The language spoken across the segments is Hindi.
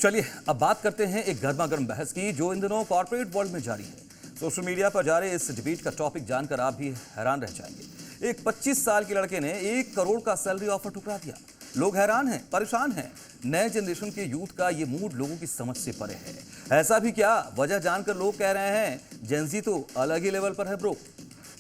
चलिए अब बात करते हैं एक गर्मा गर्म बहस की जो इन दिनों कॉर्पोरेट वर्ल्ड में जारी है। सोशल मीडिया पर जा रहे इस डिबेट का टॉपिक जानकर आप भी हैरान रह जाएंगे। एक 25 साल के लड़के ने 1 करोड़ का सैलरी ऑफर ठुकरा दिया। लोग हैरान हैं, परेशान हैं। नए जनरेशन के यूथ का ये मूड लोगों की समझ से परे है। ऐसा भी क्या, वजह जानकर लोग कह रहे हैं जेंजी तो अलग ही लेवल पर है ब्रो।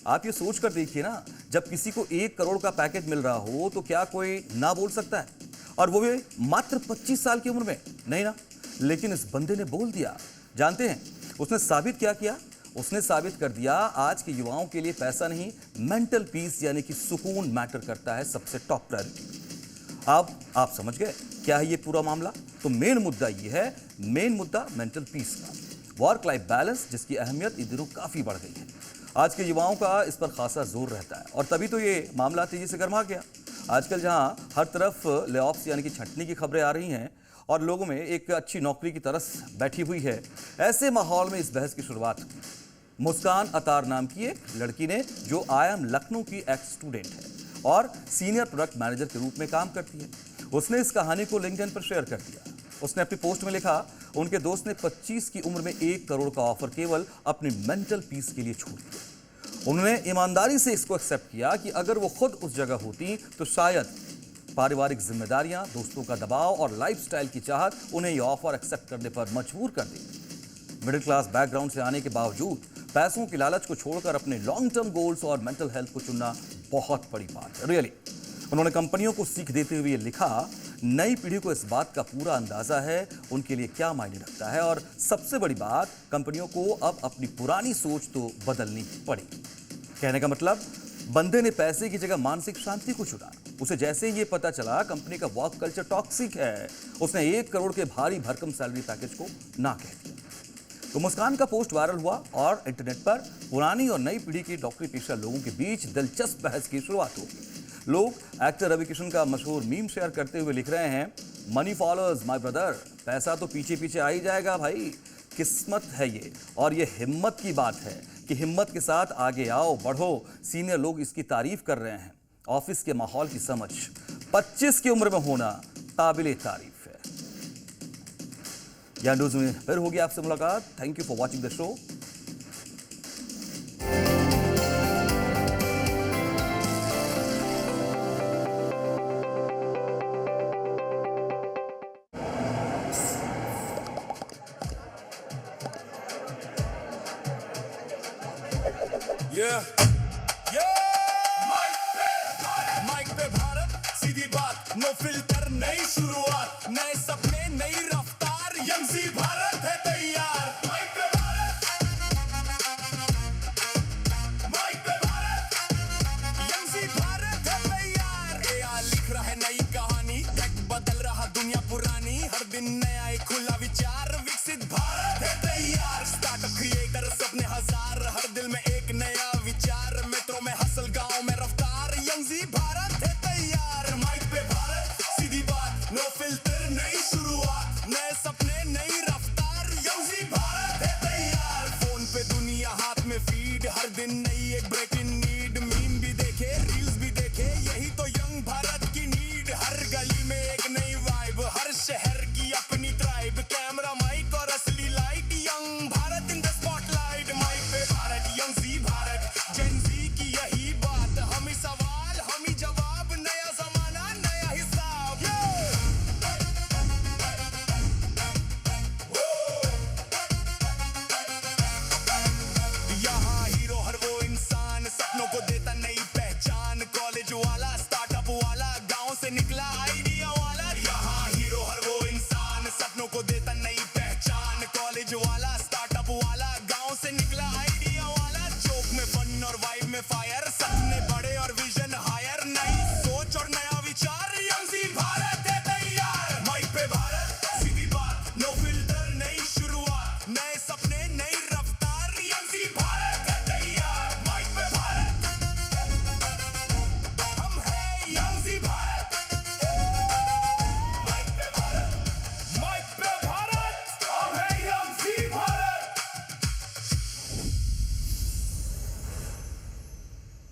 आप ये सोच कर देखिए ना, जब किसी को 1 करोड़ का पैकेज मिल रहा हो तो क्या कोई ना बोल सकता है? और वो भी मात्र 25 साल की उम्र में? नहीं ना। लेकिन इस बंदे ने बोल दिया। जानते हैं उसने साबित क्या किया? उसने साबित कर दिया आज के युवाओं के लिए पैसा नहीं, मेंटल पीस यानी कि सुकून मैटर करता है सबसे टॉप प्रायोरिटी। अब आप समझ गए क्या है ये पूरा मामला? तो मेन मुद्दा ये है, मेन मुद्दा मेंटल पीस का, वर्क लाइफ बैलेंस, जिसकी अहमियत इन दिनों काफी बढ़ गई है। आज के युवाओं का इस पर खासा जोर रहता है और तभी तो ये मामला तेजी से गर्मा गया। आजकल जहां हर तरफ ले ऑफ्स यानी कि छंटनी की खबरें आ रही हैं और लोगों में एक अच्छी नौकरी की तरस बैठी हुई है, ऐसे माहौल में इस बहस की शुरुआत हुई। मुस्कान अतार नाम की एक लड़की ने, जो IIM लखनऊ की एक्स स्टूडेंट है और सीनियर प्रोडक्ट मैनेजर के रूप में काम करती है, उसने इस कहानी को लिंक्डइन पर शेयर कर दिया। उसने अपनी पोस्ट में लिखा, उनके दोस्त ने 25 की उम्र में 1 करोड़ का ऑफर केवल अपनी मेंटल पीस के लिए छोड़ दिया। उन्होंने ईमानदारी से इसको एक्सेप्ट किया कि अगर वो खुद उस जगह होती तो शायद पारिवारिक जिम्मेदारियां, दोस्तों का दबाव और लाइफस्टाइल की चाहत उन्हें यह ऑफर एक्सेप्ट करने पर मजबूर कर देती। मिडिल क्लास बैकग्राउंड से आने के बावजूद पैसों की लालच को छोड़कर अपने लॉन्ग टर्म गोल्स और मेंटल हेल्थ को चुनना बहुत बड़ी बात है, रियली। उन्होंने कंपनियों को सीख देते हुए लिखा, नई पीढ़ी को इस बात का पूरा अंदाजा है उनके लिए क्या मायने रखता है, और सबसे बड़ी बात, कंपनियों को अब अपनी पुरानी सोच तो बदलनी पड़ेगी। कहने का मतलब, बंदे ने पैसे की जगह मानसिक शांति को चुना। उसे जैसे ही ये पता चला कंपनी का वर्क कल्चर टॉक्सिक है, उसने 1 करोड़ के भारी भरकम सैलरी पैकेज को ना कह दिया। तो मुस्कान का पोस्ट वायरल हुआ और इंटरनेट पर पुरानी और नई पीढ़ी के डॉक्टरी पेशा लोगों के बीच दिलचस्प बहस की शुरुआत हो गई। लोग एक्टर रवि किशन का मशहूर मीम शेयर करते हुए लिख रहे हैं, मनी फॉलोअर्स माय ब्रदर, पैसा तो पीछे पीछे आ ही जाएगा भाई, किस्मत है ये। और ये हिम्मत की बात है कि हिम्मत के साथ आगे आओ, बढ़ो। सीनियर लोग इसकी तारीफ कर रहे हैं। ऑफिस के माहौल की समझ 25 की उम्र में होना काबिले तारीफ है। या न्यूज़ में फिर होगी आपसे मुलाकात। Thank you for watching the show. Yeah. Mike पे भारत, सीधी बात, नो फिल्टर, नई शुरुआत, नए सपने, नई रफ्तार, यंगजी भारत है तैयार। माइक पे भारत, यंगजी भारत है तैयार। AI लिख रहा है नई कहानी, टेक बदल रहा दुनिया पुरानी, हर दिन नया एक खुला विचार, विकसित भारत है तैयार। स्टार्टअप क्रिएटर सपने हजार, हर दिल में एक नया विचार, मेट्रो में हसल, गांव में रफ्तार, यंगजी भारत है तैयार। माइक पे भारत, सीधी बात, नो फिल्टर, नई शुरुआत, नए सपने, नई रफ्तार, यंगजी भारत है तैयार। फोन पे दुनिया, हाथ में फीड, हर दिन नई एक ब्रेकिंग नीड, मीम भी देखे, रील्स भी देखे, यही तो यंग भारत की नीड। हर गली में एक नई वाइब, हर शहर की अपनी ट्राइब, कैमरा, माइक और असली light, young Bharat in the spotlight. Mike पे भारत, यंगजी भारत, जेन ज़ी की यही बात, हम ही सवाल, हम ही जवाब, नया जमाना, नया हिसाब। यहाँ हीरो हर वो इंसान, सपनों को देता नई पहचान, कॉलेज वाला, स्टार्टअप वाला, गांव से निकला आइडिया वाला। यहाँ हीरो हर वो इंसान, सपनों को देता नई पहचान, कॉलेज वाला, स्टार्टअप वाला, गांव से निकला आइडिया वाला। जोक में फन और वाइब में फायर, सपने बड़े और विजन